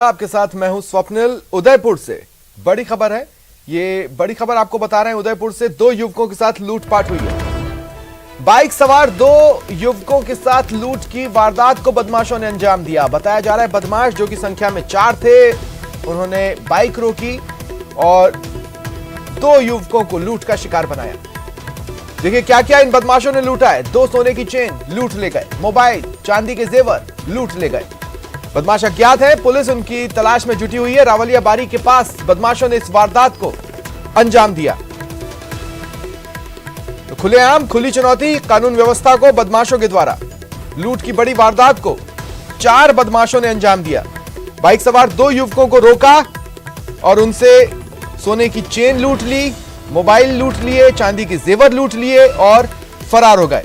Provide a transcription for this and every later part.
आपके साथ मैं हूं स्वप्निल। उदयपुर से बड़ी खबर है। ये बड़ी खबर आपको बता रहे हैं। उदयपुर से दो युवकों के साथ लूटपाट हुई है। बाइक सवार दो युवकों के साथ लूट की वारदात को बदमाशों ने अंजाम दिया। बताया जा रहा है बदमाश, जो कि संख्या में 4 थे, उन्होंने बाइक रोकी और दो युवकों को लूट का शिकार बनाया। देखिए क्या क्या इन बदमाशों ने लूटा है। 2 सोने की चेन लूट ले गए, मोबाइल, चांदी के जेवर लूट ले गए। बदमाश अज्ञात है, पुलिस उनकी तलाश में जुटी हुई है। रावलिया बारी के पास बदमाशों ने इस वारदात को अंजाम दिया। तो खुलेआम खुली चुनौती कानून व्यवस्था को बदमाशों के द्वारा। लूट की बड़ी वारदात को 4 बदमाशों ने अंजाम दिया। बाइक सवार 2 युवकों को रोका और उनसे सोने की चेन लूट ली, मोबाइल लूट लिए, चांदी के जेवर लूट लिए और फरार हो गए।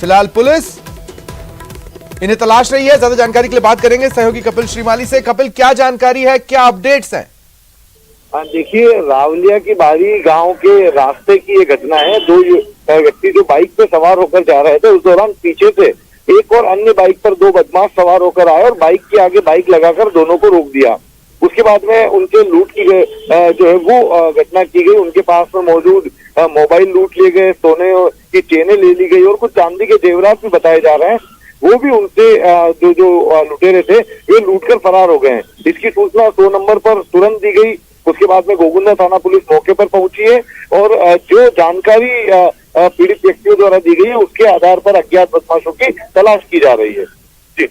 फिलहाल पुलिस इन्हें तलाश रही है। ज्यादा जानकारी के लिए बात करेंगे सहयोगी कपिल श्रीमाली से। कपिल, क्या जानकारी है, क्या अपडेट्स हैं? देखिए, रावलिया की बारी गांव के रास्ते की ये घटना है। 2 व्यक्ति जो बाइक पे सवार होकर जा रहे थे, उस दौरान पीछे से एक और अन्य बाइक पर 2 बदमाश सवार होकर आए और बाइक के आगे बाइक लगाकर दोनों को रोक दिया। उसके बाद में उनके लूट की जो है वो घटना की गई। उनके पास में मौजूद मोबाइल लूट लिए गए, सोने की चेनें ले ली गई और कुछ चांदी के जेवरात भी बताए जा रहे हैं। वो भी उनसे जो लुटेरे थे वे लूटकर फरार हो गए हैं। इसकी सूचना 100 नंबर पर तुरंत दी गई। उसके बाद में गोगुंदा थाना पुलिस मौके पर पहुंची है और जो जानकारी पीड़ित व्यक्तियों द्वारा दी गई है, उसके आधार पर अज्ञात बदमाशों की तलाश की जा रही है। जी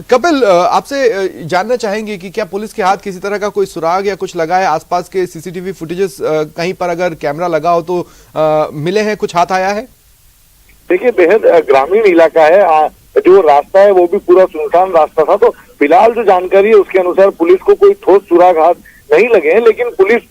कपिल, आपसे जानना चाहेंगे कि क्या पुलिस के हाथ किसी तरह का कोई सुराग या कुछ लगा है? आसपास के सीसीटीवी फुटेजेस कहीं पर अगर कैमरा लगा हो तो मिले हैं, कुछ हाथ आया है? देखिए, बेहद ग्रामीण इलाका है। जो रास्ता है वो भी पूरा सुनसान रास्ता था। तो फिलहाल जो जानकारी है उसके अनुसार पुलिस को कोई ठोस सुराग हाथ नहीं लगे हैं, लेकिन पुलिस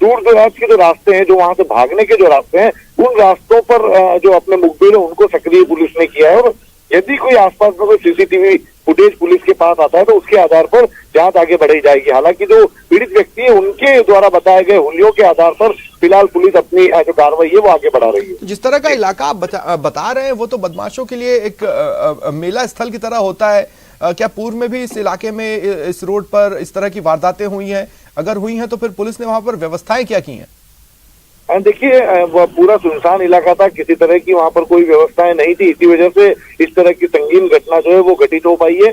दूर दराज के जो रास्ते हैं, जो वहां से भागने के जो रास्ते हैं, उन रास्तों पर जो अपने मुखबिर है उनको सक्रिय पुलिस ने किया है। और यदि कोई आसपास में कोई सीसीटीवी फुटेज पुलिस के पास आता है तो उसके आधार पर जांच आगे बढ़ाई जाएगी। हालांकि जो पीड़ित व्यक्ति है उनके द्वारा बताए गए हुलियों के आधार पर फिलहाल पुलिस अपनी जो कार्रवाई है वो आगे बढ़ा रही है। जिस तरह का इलाका आप बता रहे हैं वो तो बदमाशों के लिए एक मेला स्थल की तरह होता है। क्या पूर्व में भी इस इलाके में, इस रोड पर इस तरह की वारदातें हुई हैं? अगर हुई हैं तो फिर पुलिस ने वहां पर व्यवस्थाएं क्या की हैं? देखिए, वह पूरा सुनसान इलाका था, किसी तरह की वहां पर कोई व्यवस्थाएं नहीं थी। इसी वजह से इस तरह की संगीन घटना जो है वो घटित हो पाई है।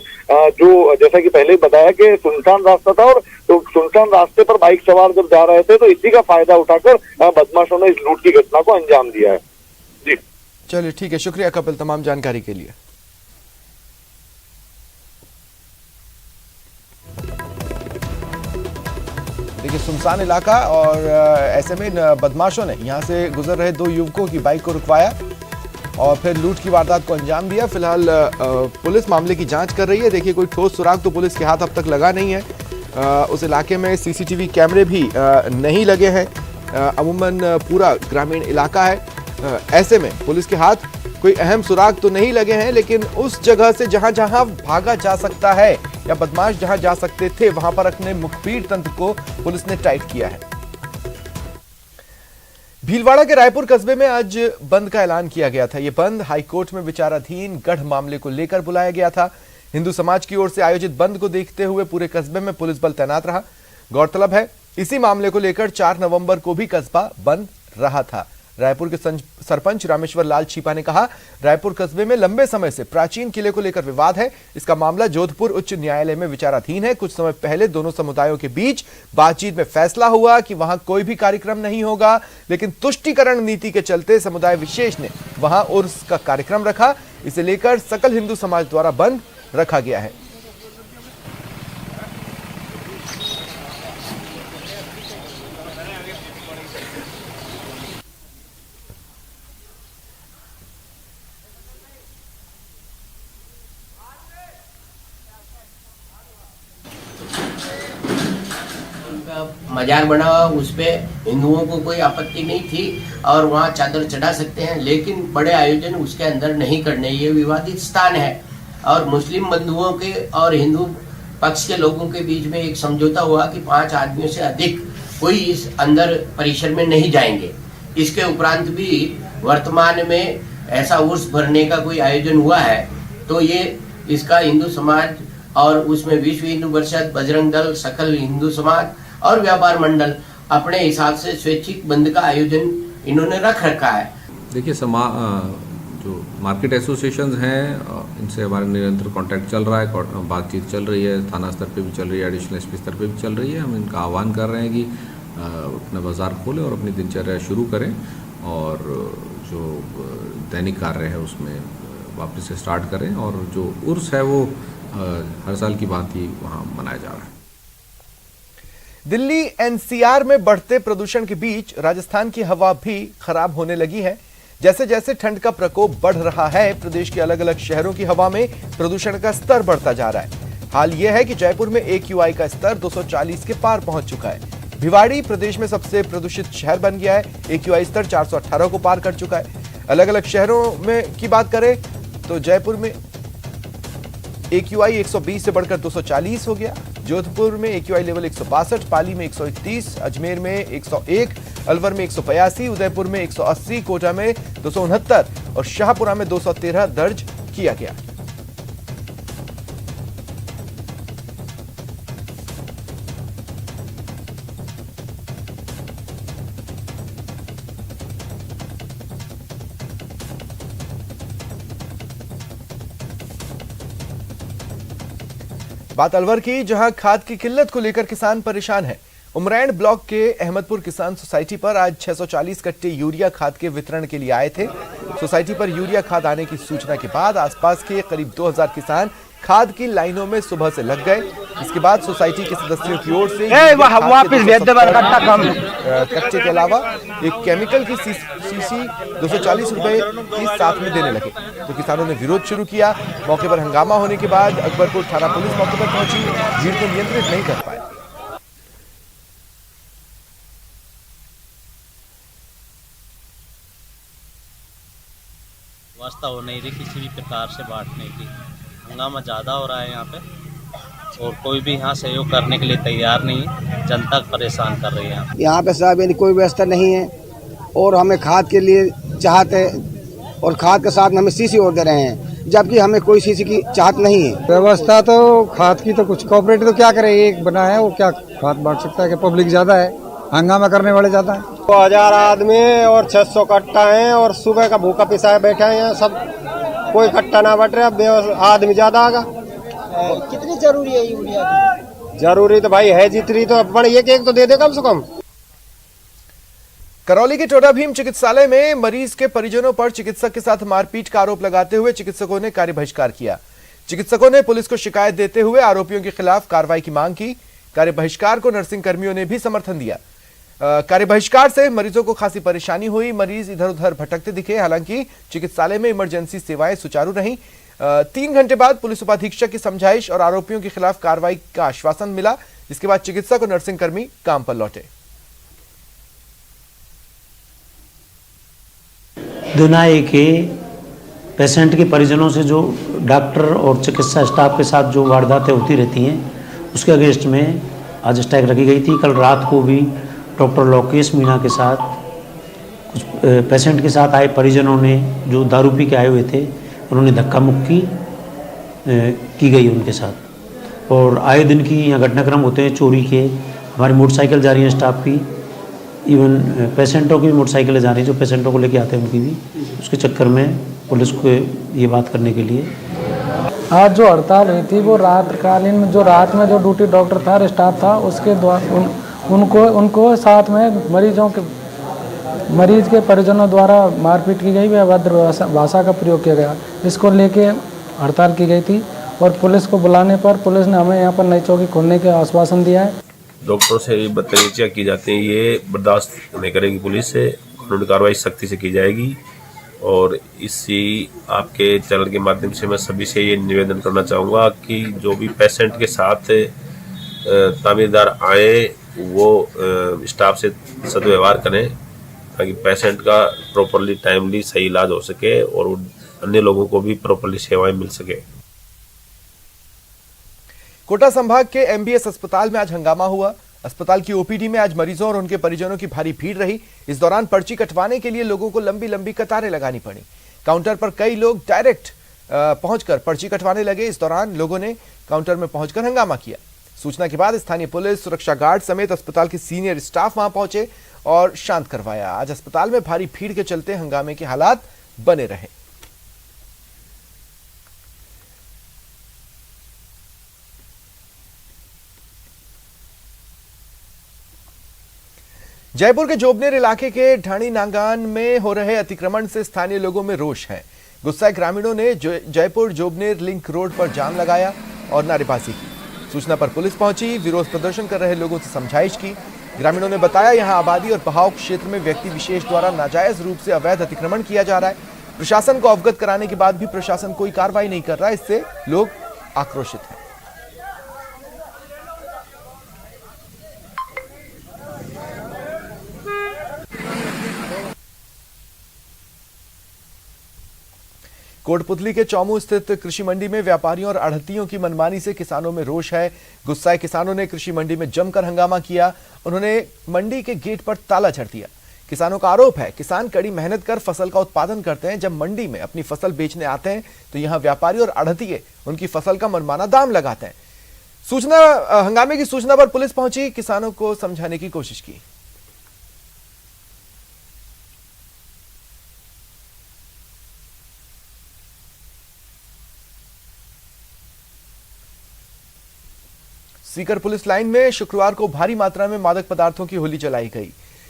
जो जैसा कि पहले बताया कि सुनसान रास्ता था और तो सुनसान रास्ते पर बाइक सवार जब जा रहे थे तो इसी का फायदा उठाकर बदमाशों ने इस लूट की घटना को अंजाम दिया है। जी चलिए, ठीक है, शुक्रिया कपिल तमाम जानकारी के लिए। देखिए, सुनसान इलाका और ऐसे में बदमाशों ने यहां से गुजर रहे 2 युवकों की बाइक को रुकवाया और फिर लूट की वारदात को अंजाम दिया। फिलहाल पुलिस मामले की जांच कर रही है। देखिए, कोई ठोस सुराग तो पुलिस के हाथ अब तक लगा नहीं है। उस इलाके में सीसीटीवी कैमरे भी नहीं लगे हैं। अमूमन पूरा ग्रामीण इलाका है। ऐसे में पुलिस के हाथ कोई अहम सुराग तो नहीं लगे हैं, लेकिन उस जगह से जहां जहां भागा जा सकता है या बदमाश जहां जा सकते थे वहां पर अपने मुखबिर तंत्र को पुलिस ने टाइट किया है। भीलवाड़ा के रायपुर कस्बे में आज बंद का ऐलान किया गया था। यह बंद हाईकोर्ट में विचाराधीन गढ़ मामले को लेकर बुलाया गया था। हिंदू समाज की ओर से आयोजित बंद को देखते हुए पूरे कस्बे में पुलिस बल तैनात रहा। गौरतलब है, इसी मामले को लेकर 4 नवंबर को भी कस्बा बंद रहा था। रायपुर के सरपंच रामेश्वर लाल छीपा ने कहा, रायपुर कस्बे में लंबे समय से प्राचीन किले को लेकर विवाद है। इसका मामला जोधपुर उच्च न्यायालय में विचाराधीन है। कुछ समय पहले दोनों समुदायों के बीच बातचीत में फैसला हुआ कि वहां कोई भी कार्यक्रम नहीं होगा, लेकिन तुष्टीकरण नीति के चलते समुदाय विशेष ने वहां उर्स का कार्यक्रम रखा। इसे लेकर सकल हिंदू समाज द्वारा बंद रखा गया है। मजार बना हुआ, उस पे हिंदुओं को कोई आपत्ति नहीं थी और वहाँ चादर चढ़ा सकते हैं, लेकिन बड़े आयोजन उसके अंदर नहीं करने। ये विवादित स्थान है और मुस्लिम बंधुओं के और हिंदू पक्ष के लोगों के बीच में एक समझौता हुआ कि 5 आदमियों से अधिक कोई इस अंदर परिसर में नहीं जाएंगे। इसके उपरांत भी वर्तमान में ऐसा उर्स भरने का कोई आयोजन हुआ है तो ये इसका हिंदू समाज और उसमें विश्व हिंदू परिषद, बजरंग दल, सकल हिंदू समाज और व्यापार मंडल अपने हिसाब से स्वैच्छिक बंद का आयोजन इन्होंने रख रखा है। देखिए जो मार्केट एसोसिएशंस हैं इनसे हमारा निरंतर कांटेक्ट चल रहा है, बातचीत चल रही है, थाना स्तर पे भी चल रही है, एडिशनल एसपी स्तर पे भी चल रही है। हम इनका आह्वान कर रहे हैं कि अपना बाजार खोलें और अपनी दिनचर्या शुरू करें और जो दैनिक कार्य है उसमें वापस से स्टार्ट करें और जो उर्स है वो हर साल की भांति वहाँ मनाया जा रहा है। दिल्ली एनसीआर में बढ़ते प्रदूषण के बीच राजस्थान की हवा भी खराब होने लगी है। जैसे जैसे ठंड का प्रकोप बढ़ रहा है, प्रदेश के अलग अलग शहरों की हवा में प्रदूषण का स्तर बढ़ता जा रहा है। हाल यह है कि जयपुर में AQI का स्तर 240 के पार पहुंच चुका है। भिवाड़ी प्रदेश में सबसे प्रदूषित शहर बन गया है। AQI स्तर 418 को पार कर चुका है। अलग अलग शहरों में की बात करें तो जयपुर में AQI 120 से बढ़कर 240 हो गया। जोधपुर में AQI लेवल 162, पाली में 131, अजमेर में 101, अलवर में 182, उदयपुर में 180, कोटा में 269 और शाहपुरा में 213 दर्ज किया गया। बात अलवर की, जहां खाद की किल्लत को लेकर किसान परेशान है। उमरैण ब्लॉक के अहमदपुर किसान सोसाइटी पर आज 640 कट्टे यूरिया खाद के वितरण के लिए आए थे। सोसाइटी पर यूरिया खाद आने की सूचना के बाद आसपास के करीब 2000 किसान खाद की लाइनों में सुबह से लग गए। इसके बाद सोसाइटी के सदस्यों की ओर से कट्टे के अलावा एक केमिकल की शीशी 240 रुपए की साथ में देने लगे, तो किसानों ने विरोध शुरू किया। मौके पर हंगामा होने के बाद अकबरपुर थाना पुलिस मौके पर पहुंची, भीड़ को नियंत्रित नहीं कर पाई। व्यवस्था हो नहीं रही किसी भी प्रकार से बांटने की, हंगामा ज़्यादा हो रहा है यहाँ पे और कोई भी यहाँ सहयोग करने के लिए तैयार नहीं है। जनता परेशान कर रही है यहाँ पे साहब कोई व्यवस्था नहीं है और हमें खाद के लिए चाहते और खाद के साथ हमें शीशी और दे रहे हैं, जबकि हमें कोई शीशी की चाहत नहीं है। व्यवस्था तो खाद की तो कुछ कोऑपरेटिव तो क्या करे, एक बना है वो क्या खाद बांट सकता है कि पब्लिक ज्यादा है, हंगामा करने वाले ज्यादा है। 2000 आदमी और 600 कट्टा है और सुबह का भूखा पिसाए बैठे हैं यहाँ सब, कोई कट्टा ना बट रहा, आदमी ज्यादा आगा। कितनी जरूरी है यूरिया की? जरूरी तो भाई है जितनी तो बड़ी एक तो दे दे कम से कम। करौली के टोडा भीम चिकित्सालय में मरीज के परिजनों पर चिकित्सक के साथ मारपीट का आरोप लगाते हुए चिकित्सकों ने कार्य बहिष्कार किया। चिकित्सकों ने पुलिस को शिकायत देते हुए आरोपियों के खिलाफ कार्रवाई की मांग की। कार्य बहिष्कार को नर्सिंग कर्मियों ने भी समर्थन दिया। कार्य बहिष्कार से मरीजों को खासी परेशानी हुई, मरीज इधर उधर भटकते दिखे। हालांकि चिकित्सालय में इमरजेंसी सेवाएं सुचारू रहीं। 3 घंटे बाद पुलिस उपाधीक्षक की समझाइश और आरोपियों के खिलाफ कार्रवाई का आश्वासन मिला, जिसके बाद चिकित्सक और नर्सिंग कर्मी काम पर लौटे। दुनाई के पेशेंट के परिजनों से जो डॉक्टर और चिकित्सा स्टाफ के साथ जो वारदातें होती रहती हैं, उसके अगेंस्ट में आज स्ट्राइक रखी गई थी। कल रात को भी डॉक्टर लोकेश मीणा के साथ कुछ पेशेंट के साथ आए परिजनों ने जो दारू पी के आए हुए थे, उन्होंने धक्का मुक्की की गई उनके साथ। और आए दिन की यहाँ घटनाक्रम होते हैं चोरी के। हमारी मोटरसाइकिल जा रही है स्टाफ की, इवन पेशेंटों की भी मोटरसाइकिलें जा रही हैं जो पेशेंटों को लेके आते हैं उनकी भी। उसके चक्कर में पुलिस को ये बात करने के लिए आज जो हड़ताल हुई थी वो रातकालीन, जो रात में जो ड्यूटी डॉक्टर था, स्टाफ था, उसके द्वारा उनको साथ में मरीज के परिजनों द्वारा मारपीट की गई, अभद्र भाषा का प्रयोग किया गया। इसको लेके हड़ताल की गई थी और पुलिस को बुलाने पर पुलिस ने हमें यहाँ पर नई चौकी खोलने का आश्वासन दिया है। डॉक्टरों से बदतमीजियाँ की जाती हैं, ये बर्दाश्त नहीं करेगी पुलिस से। कानूनी कार्रवाई सख्ती से की जाएगी और इसी आपके चैनल के माध्यम से मैं सभी से ये निवेदन करना चाहूँगा कि जो भी पेशेंट के साथ तामीरदार आए वो स्टाफ से सदव्यवहार करें ताकि पेशेंट का प्रॉपरली टाइमली सही इलाज हो सके और अन्य लोगों को भी प्रॉपरली सेवाएं मिल सके। कोटा संभाग के MBS अस्पताल में आज हंगामा हुआ। अस्पताल की OPD में आज मरीजों और उनके परिजनों की भारी भीड़ रही। इस दौरान पर्ची कटवाने के लिए लोगों को लंबी लंबी कतारें लगानी पड़ी। काउंटर पर कई लोग डायरेक्ट पहुंचकर पर्ची कटवाने लगे। इस दौरान लोगों ने काउंटर में पहुंचकर हंगामा किया। सूचना के बाद स्थानीय पुलिस, सुरक्षा गार्ड समेत अस्पताल के सीनियर स्टाफ वहां पहुंचे और शांत करवाया। आज अस्पताल में भारी भीड़ के चलते हंगामे के हालात बने रहे। जयपुर के जोबनेर इलाके के ढाणी नांगान में हो रहे अतिक्रमण से स्थानीय लोगों में रोष है। गुस्साए ग्रामीणों ने जयपुर जोबनेर लिंक रोड पर जाम लगाया और नारेबाजी की। सूचना पर पुलिस पहुंची, विरोध प्रदर्शन कर रहे लोगों से समझाइश की। ग्रामीणों ने बताया, यहां आबादी और बहाव क्षेत्र में व्यक्ति विशेष द्वारा नाजायज रूप से अवैध अतिक्रमण किया जा रहा है। प्रशासन को अवगत कराने के बाद भी प्रशासन कोई कार्रवाई नहीं कर रहा, इससे लोग आक्रोशित हैं। कोटपुतली के चौमू स्थित कृषि मंडी में व्यापारियों और आढ़तियों की मनमानी से किसानों में रोष है। गुस्साए किसानों ने कृषि मंडी में जमकर हंगामा किया। उन्होंने मंडी के गेट पर ताला जड़ दिया। किसानों का आरोप है, किसान कड़ी मेहनत कर फसल का उत्पादन करते हैं, जब मंडी में अपनी फसल बेचने आते हैं तो यहां व्यापारी और आढ़तिये उनकी फसल का मनमाना दाम लगाते हैं। हंगामे की सूचना पर पुलिस पहुंची, किसानों को समझाने की कोशिश की। सीकर पुलिस लाइन में शुक्रवार को भारी मात्रा में मादक पदार्थों की होली जलाई गई।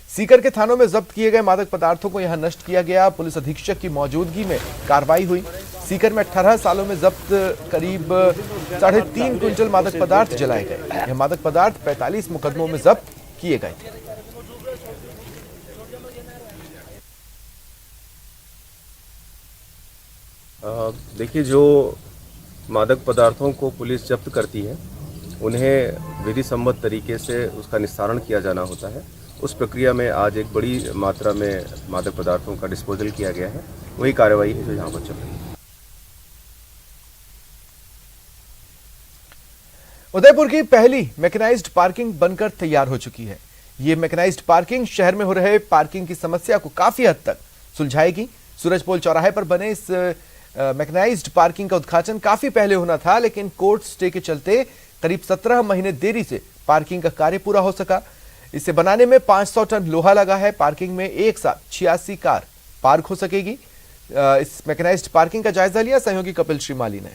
सीकर के थानों में जब्त किए गए मादक पदार्थों को यहां नष्ट किया गया। पुलिस अधीक्षक की मौजूदगी में कार्रवाई हुई। सीकर में 18 सालों में जब्त करीब 3.5 क्विंटल मादक पदार्थ जलाए गए। यह मादक पदार्थ 45 मुकदमों में जब्त किए गए थे। देखिए, जो मादक पदार्थों को पुलिस जब्त करती है उन्हें विधि सम्मत तरीके से उसका निस्तारण किया जाना होता है। उस प्रक्रिया में आज एक बड़ी मात्रा में मादक पदार्थों का डिस्पोजल किया गया है। वही कार्रवाई है जो यहाँ पर चल रही है। उदयपुर की पहली मैकेनाइज्ड पार्किंग बनकर तैयार हो चुकी है। ये मैकेनाइज्ड पार्किंग शहर में हो रहे पार्किंग की समस्या को काफी हद तक सुलझाएगी। सूरजपोल चौराहे पर बने इस मैकेनाइज्ड पार्किंग का उद्घाटन काफी पहले होना था, लेकिन कोर्ट स्टे के चलते करीब 17 महीने देरी से पार्किंग का कार्य पूरा हो सका। इसे बनाने में 500 टन लोहा लगा है। पार्किंग में एक साथ 86 कार पार्क हो सकेगी। इस मैकेनाइज्ड पार्किंग का जायजा लिया सहयोगी कपिल श्रीमाली ने।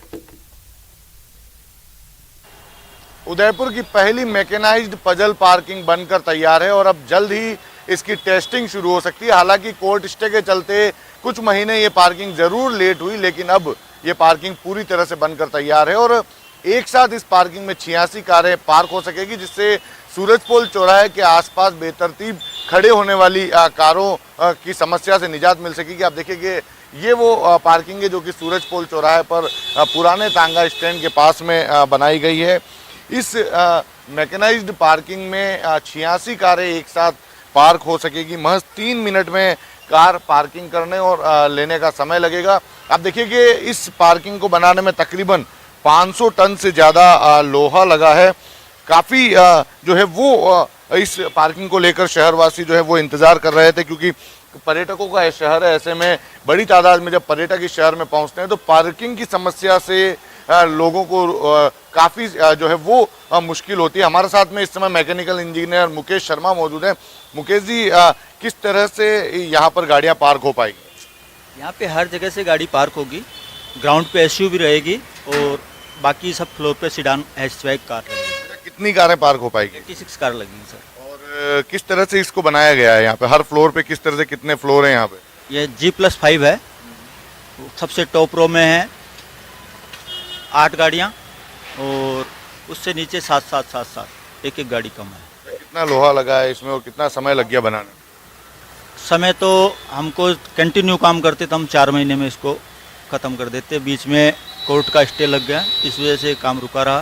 उदयपुर की पहली मैकेनाइज्ड पजल पार्किंग बनकर तैयार है और अब जल्द ही इसकी टेस्टिंग शुरू हो सकती है। हालांकि कोर्ट स्टे के चलते कुछ महीने ये पार्किंग जरूर लेट हुई, लेकिन अब ये पार्किंग पूरी तरह से बनकर तैयार है और एक साथ इस पार्किंग में 86 कारें पार्क हो सकेगी, जिससे सूरजपोल चौराहे के आसपास बेतरतीब खड़े होने वाली कारों की समस्या से निजात मिल सकेगी। आप देखिए कि ये वो पार्किंग है जो कि सूरजपोल चौराहे पर पुराने तांगा स्टैंड के पास में बनाई गई है। इस मैकेनाइज्ड पार्किंग में 86 कारें एक साथ पार्क हो सकेगी। महज 3 मिनट में कार पार्किंग करने और लेने का समय लगेगा। आप देखिए कि इस पार्किंग को बनाने में तकरीबन 500 टन से ज़्यादा लोहा लगा है। काफ़ी जो है वो इस पार्किंग को लेकर शहरवासी जो है वो इंतज़ार कर रहे थे, क्योंकि पर्यटकों का यह शहर है। ऐसे में बड़ी तादाद में जब पर्यटक इस शहर में पहुंचते हैं तो पार्किंग की समस्या से लोगों को काफ़ी जो है वो मुश्किल होती है। हमारे साथ में इस समय मैकेनिकल इंजीनियर मुकेश शर्मा मौजूद हैं। मुकेश जी, किस तरह से यहाँ पर गाड़ियाँ पार्क हो पाएगी? यहाँ पे हर जगह से गाड़ी पार्क होगी। ग्राउंड पे एसयूवी रहेगी और बाकी सब फ्लोर पे सीडान हैचबैक कार रहेगी। कितनी कारें पार्क हो पाएगी? 86 कार लगेंगी सर। और किस तरह से इसको बनाया गया है यहाँ पे? हर फ्लोर पे किस तरह से, कितने फ्लोर हैं यहाँ पे? ये G+5 है। सबसे टॉप रो में है 8 गाड़ियाँ और उससे नीचे 7 एक गाड़ी कम है। कितना लोहा लगा है इसमें और कितना समय लग गया बनाने में? समय तो हमको कंटिन्यू काम करते तो हम 4 महीने में इसको ख़त्म कर देते। बीच में कोर्ट का स्टे लग गया, इस वजह से काम रुका रहा।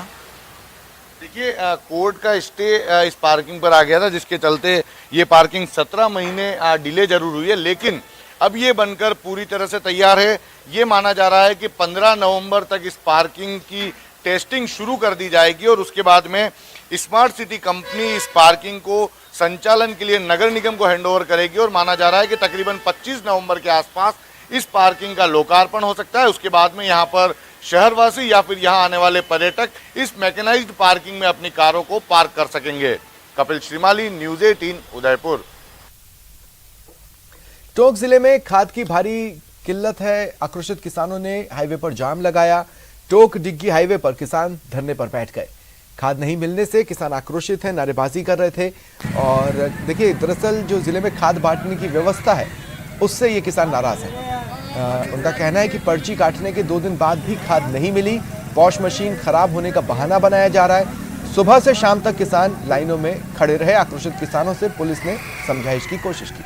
देखिए, कोर्ट का स्टे इस पार्किंग पर आ गया था, जिसके चलते ये पार्किंग 17 महीने डिले जरूर हुई है, लेकिन अब ये बनकर पूरी तरह से तैयार है। ये माना जा रहा है कि 15 नवंबर तक इस पार्किंग की टेस्टिंग शुरू कर दी जाएगी और उसके बाद में स्मार्ट सिटी कंपनी इस पार्किंग को संचालन के लिए नगर निगम को हैंडओवर करेगी और माना जा रहा है कि तकरीबन 25 नवंबर के आसपास इस पार्किंग का लोकार्पण हो सकता है। उसके बाद में यहाँ पर शहरवासी या फिर यहाँ आने वाले पर्यटक इस मैकेनाइज्ड पार्किंग में अपनी कारों को पार्क कर सकेंगे। कपिल श्रीमाली, न्यूज़ 18 उदयपुर। टोंक जिले में खाद की भारी किल्लत है। आक्रोशित किसानों ने हाईवे पर जाम लगाया। टोंक डिग्गी हाईवे पर किसान धरने पर बैठ गए। खाद नहीं मिलने से किसान आक्रोशित हैं, नारेबाजी कर रहे थे। और देखिए, दरअसल जो जिले में खाद बांटने की व्यवस्था है उससे ये किसान नाराज हैं। उनका कहना है कि पर्ची काटने के 2 दिन बाद भी खाद नहीं मिली। वॉश मशीन खराब होने का बहाना बनाया जा रहा है। सुबह से शाम तक किसान लाइनों में खड़े रहे। आक्रोशित किसानों से पुलिस ने समझाइश की कोशिश की।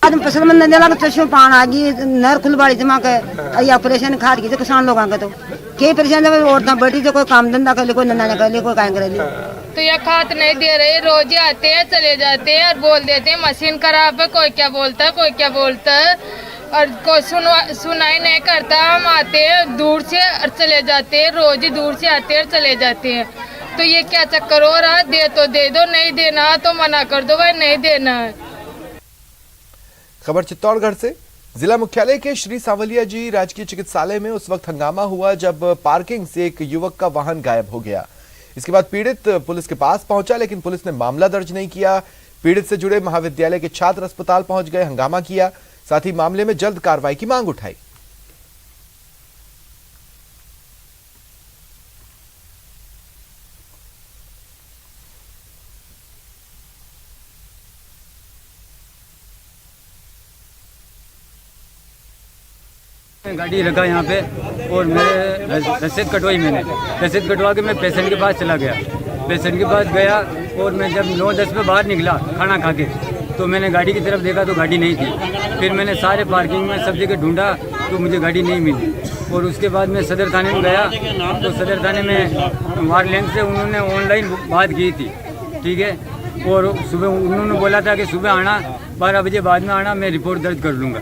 आज फसल में नदियाँ लग चश्मे पान आ गई नहर खुलबाड़ी जमा के या परेशान खाद की किसान लोग आगे तो के परेशान औरतें बैठी जो कोई काम धंधा कर ले, कोई नंदा कर ले, कोई काम कर ले। तो ये खाद नहीं दे रहे, रोज ही आते हैं चले जाते हैं और बोल देते हैं मशीन खराब है, कोई क्या बोलता है, कोई क्या बोलता है और कोई सुनाई नहीं करता। हम आते हैं दूर से और चले जाते हैं, रोज ही दूर से आते हैं और चले जाते हैं। तो ये क्या चक्कर हो रहा है? दे तो दे दो, नहीं देना तो मना कर दो भाई, नहीं देना है। खबर चित्तौड़गढ़ से। जिला मुख्यालय के श्री सांवलिया जी राजकीय चिकित्सालय में उस वक्त हंगामा हुआ जब पार्किंग से एक युवक का वाहन गायब हो गया। इसके बाद पीड़ित पुलिस के पास पहुंचा, लेकिन पुलिस ने मामला दर्ज नहीं किया। पीड़ित से जुड़े महाविद्यालय के छात्र अस्पताल पहुंच गए, हंगामा किया, साथ ही मामले में जल्द कार्रवाई की मांग उठाई। गाड़ी रखा यहाँ पे और मेरे रसीद कटवाई। मैंने रसीद कटवा के मैं पेशेंट के पास चला गया। पेशेंट के पास गया और मैं जब 9-10 पे बाहर निकला खाना खा के तो मैंने गाड़ी की तरफ देखा तो गाड़ी नहीं थी। फिर मैंने सारे पार्किंग में सब जगह ढूंढा तो मुझे गाड़ी नहीं मिली। और उसके बाद मैं सदर थाने में गया तो सदर थाने में वारलैंड से उन्होंने ऑनलाइन बात की थी, ठीक है। और सुबह उन्होंने बोला था कि सुबह आना, 12 बजे बाद में आना, मैं रिपोर्ट दर्ज कर लूँगा,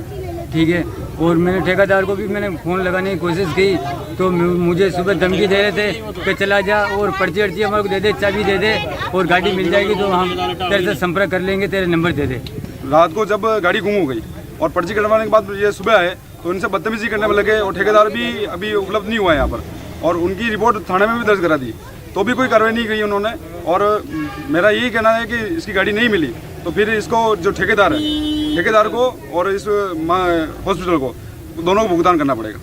ठीक है। और मैंने ठेकेदार को भी मैंने फ़ोन लगाने की कोशिश की तो मुझे सुबह धमकी दे रहे थे कि चला जा और पर्ची अर्ची हमारे को दे दे, चाबी दे दे और गाड़ी मिल जाएगी तो हम तेरे से संपर्क कर लेंगे, तेरे नंबर दे दे। रात को जब गाड़ी गुम हो गई और पर्ची कटवाने के बाद ये सुबह आए तो इनसे बदतमीजी करने में लगे और ठेकेदार भी अभी उपलब्ध नहीं हुआ यहाँ पर और उनकी रिपोर्ट थाने में भी दर्ज करा दी तो भी कोई कार्रवाई नहीं की उन्होंने। और मेरा यही कहना है कि इसकी गाड़ी नहीं मिली तो फिर इसको जो ठेकेदार है, ठेकेदार को और इस हॉस्पिटल को दोनों को भुगतान करना पड़ेगा।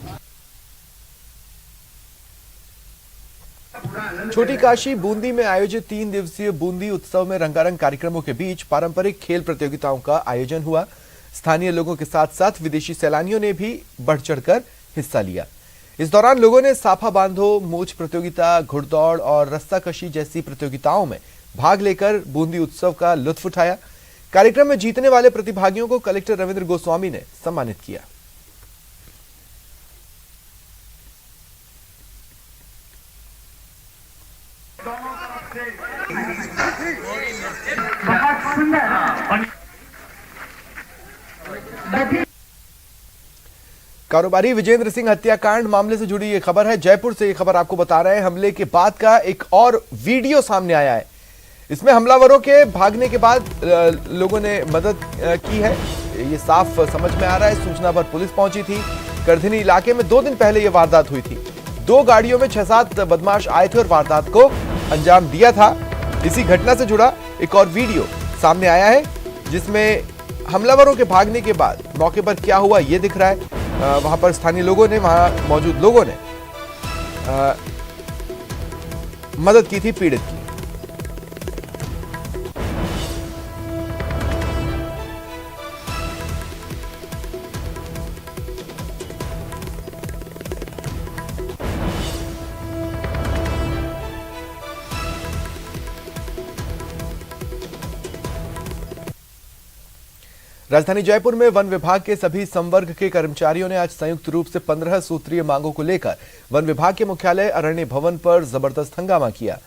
छोटी काशी बूंदी में आयोजित 3 दिवसीय बूंदी उत्सव में रंगारंग कार्यक्रमों के बीच पारंपरिक खेल प्रतियोगिताओं का आयोजन हुआ। स्थानीय लोगों के साथ साथ विदेशी सैलानियों ने भी बढ़ चढ़कर हिस्सा लिया। इस दौरान लोगों ने साफा बांधो, मूछ प्रतियोगिता, घुड़दौड़ और रस्साकशी जैसी प्रतियोगिताओं में भाग लेकर बूंदी उत्सव का लुत्फ उठाया। कार्यक्रम में जीतने वाले प्रतिभागियों को कलेक्टर रविंद्र गोस्वामी ने सम्मानित किया। कारोबारी विजेंद्र सिंह हत्याकांड मामले से जुड़ी ये खबर है। जयपुर से ये खबर आपको बता रहे हैं। हमले के बाद का एक और वीडियो सामने आया है। इसमें हमलावरों के भागने के बाद लोगों ने मदद की है, ये साफ समझ में आ रहा है। सूचना पर पुलिस पहुंची थी। करधनी इलाके में 2 दिन पहले ये वारदात हुई थी। 2 गाड़ियों में 6-7 बदमाश आए थे और वारदात को अंजाम दिया था। इसी घटना से जुड़ा एक और वीडियो सामने आया है जिसमें हमलावरों के भागने के बाद मौके पर क्या हुआ ये दिख रहा है। वहां पर स्थानीय लोगों ने, वहां मौजूद लोगों ने मदद की थी पीड़ित की। राजधानी जयपुर में वन विभाग के सभी संवर्ग के कर्मचारियों ने आज संयुक्त रूप से 15 सूत्रीय मांगों को लेकर वन विभाग के मुख्यालय अरण्य भवन पर जबरदस्त हंगामा किया।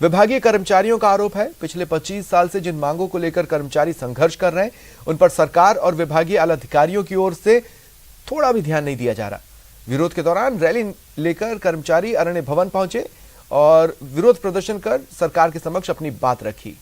विभागीय कर्मचारियों का आरोप है, पिछले 25 साल से जिन मांगों को लेकर कर्मचारी संघर्ष कर रहे हैं, उन पर सरकार और विभागीय आला अधिकारियों की ओर से थोड़ा भी ध्यान नहीं दिया जा रहा। विरोध के दौरान रैली लेकर कर्मचारी अरण्य भवन पहुंचे और विरोध प्रदर्शन कर सरकार के समक्ष अपनी बात रखी।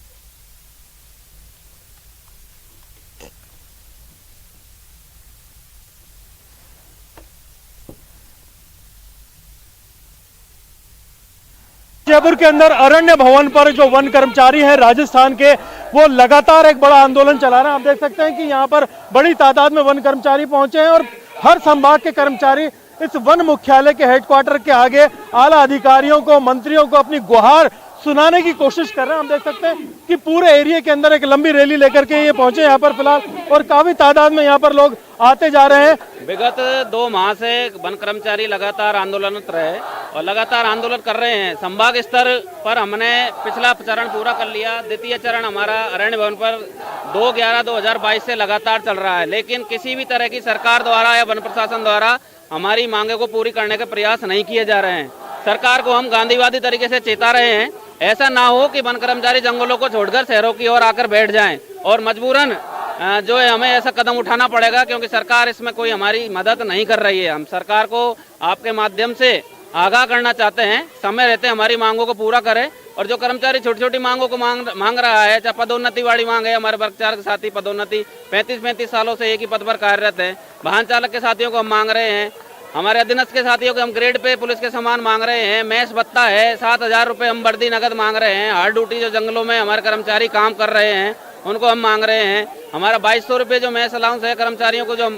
जयपुर के अंदर अरण्य भवन पर जो वन कर्मचारी हैं राजस्थान के, वो लगातार एक बड़ा आंदोलन चला रहे हैं। आप देख सकते हैं कि यहाँ पर बड़ी तादाद में वन कर्मचारी पहुंचे हैं और हर संभाग के कर्मचारी इस वन मुख्यालय के हेडक्वार्टर के आगे आला अधिकारियों को, मंत्रियों को अपनी गुहार सुनाने की कोशिश कर रहे हैं। हम देख सकते हैं कि पूरे एरिया के अंदर एक लंबी रैली लेकर के ये पहुंचे यहाँ पर फिलहाल, और काफी तादाद में यहाँ पर लोग आते जा रहे हैं। विगत 2 माह से वन कर्मचारी लगातार आंदोलनरत रहे और लगातार आंदोलन कर रहे हैं। संभाग स्तर पर हमने पिछला चरण पूरा कर लिया। द्वितीय चरण हमारा अरण्य भवन पर 2/11/2022 से लगातार चल रहा है, लेकिन किसी भी तरह की सरकार द्वारा या वन प्रशासन द्वारा हमारी मांगे को पूरी करने के प्रयास नहीं किए जा रहे हैं। सरकार को हम गांधीवादी तरीके से चेता रहे हैं, ऐसा ना हो कि वन कर्मचारी जंगलों को छोड़कर शहरों की ओर आकर बैठ जाएं और मजबूरन जो है हमें ऐसा कदम उठाना पड़ेगा, क्योंकि सरकार इसमें कोई हमारी मदद नहीं कर रही है। हम सरकार को आपके माध्यम से आगाह करना चाहते हैं, समय रहते हमारी मांगों को पूरा करें। और जो कर्मचारी छोटी छोटी मांगों को मांग रहा है, चाहे पदोन्नति वाली मांग है, हमारे वर्गचार के साथी पदोन्नति 35-35 सालों से एक ही पद पर कार्यरत है। वाहन चालक के साथियों को हम मांग रहे हैं, हमारे अधीनस्थ के साथियों को हम ग्रेड पे पुलिस के समान मांग रहे हैं। मैस भत्ता है, 7,000 रुपये हम वर्दी नगद मांग रहे हैं। हार्ड ड्यूटी जो जंगलों में हमारे कर्मचारी काम कर रहे हैं उनको हम मांग रहे हैं। हमारा 2200 रुपये जो मैस अलाउंस है कर्मचारियों को जो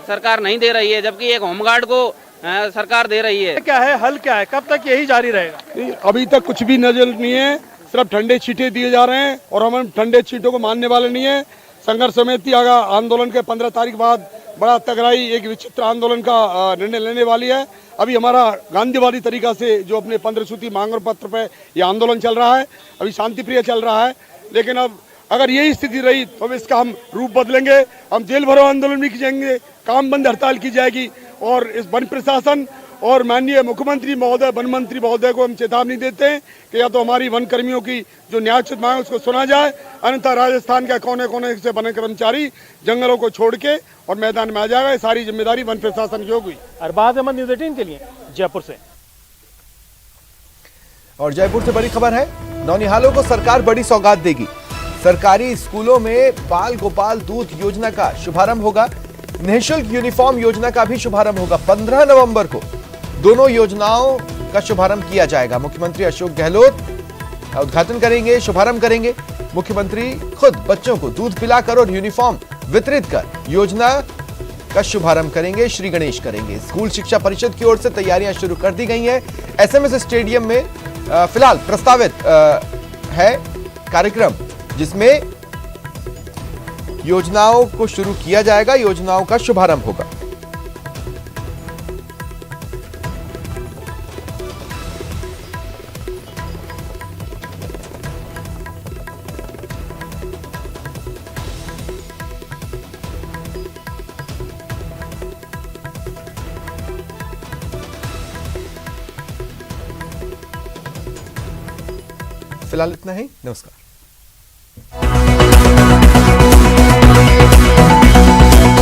सरकार नहीं दे रही है, जबकि एक होमगार्ड को सरकार दे रही है। क्या है हल, क्या है, कब तक यही जारी रहेगा? अभी तक कुछ भी नजर नहीं है, सिर्फ ठंडे छींटे दिए जा रहे हैं और हम ठंडे छींटों को मानने वाले नहीं है। संघर्ष समिति आंदोलन के 15 तारीख बाद बड़ा तगड़ाई एक विचित्र आंदोलन का निर्णय लेने वाली है। अभी हमारा गांधीवादी तरीका से जो अपने 15 सूत्री मांग पत्र पे ये आंदोलन चल रहा है, अभी शांतिप्रिय चल रहा है। लेकिन अब अगर यही स्थिति रही तो इसका हम रूप बदलेंगे, हम जेल भरो आंदोलन भी जाएंगे, काम बंद हड़ताल की जाएगी। और इस वन प्रशासन और माननीय मुख्यमंत्री महोदय, वन मंत्री महोदय को हम चेतावनी देते हैं कि या तो हमारी वन कर्मियों की जो न्यायोचित मांग है उसको सुना जाए, अन्यथा राजस्थान के कोने कोने से वन कर्मचारी जंगलों को छोड़ के और मैदान में आ जाएगा। ये सारी जिम्मेदारी वन प्रशासन की होगी। अरबाज अहमद, न्यूज़ 18 के लिए जयपुर से। और जयपुर से बड़ी खबर है, नौनिहालों को सरकार बड़ी सौगात देगी। सरकारी स्कूलों में बाल गोपाल दूध योजना का शुभारंभ होगा। निःशुल्क यूनिफॉर्म योजना का भी शुभारंभ होगा। 15 नवंबर को दोनों योजनाओं का शुभारंभ किया जाएगा। मुख्यमंत्री अशोक गहलोत उद्घाटन करेंगे, शुभारंभ करेंगे। मुख्यमंत्री खुद बच्चों को दूध पिलाकर और यूनिफॉर्म वितरित कर योजना का शुभारंभ करेंगे। श्री गणेश करेंगे। स्कूल शिक्षा परिषद की ओर से तैयारियां शुरू कर दी गई हैं। एसएमएस स्टेडियम में फिलहाल प्रस्तावित है कार्यक्रम, जिसमें योजनाओं को शुरू किया जाएगा, योजनाओं का शुभारंभ होगा। फिलहाल इतना ही, नमस्कार।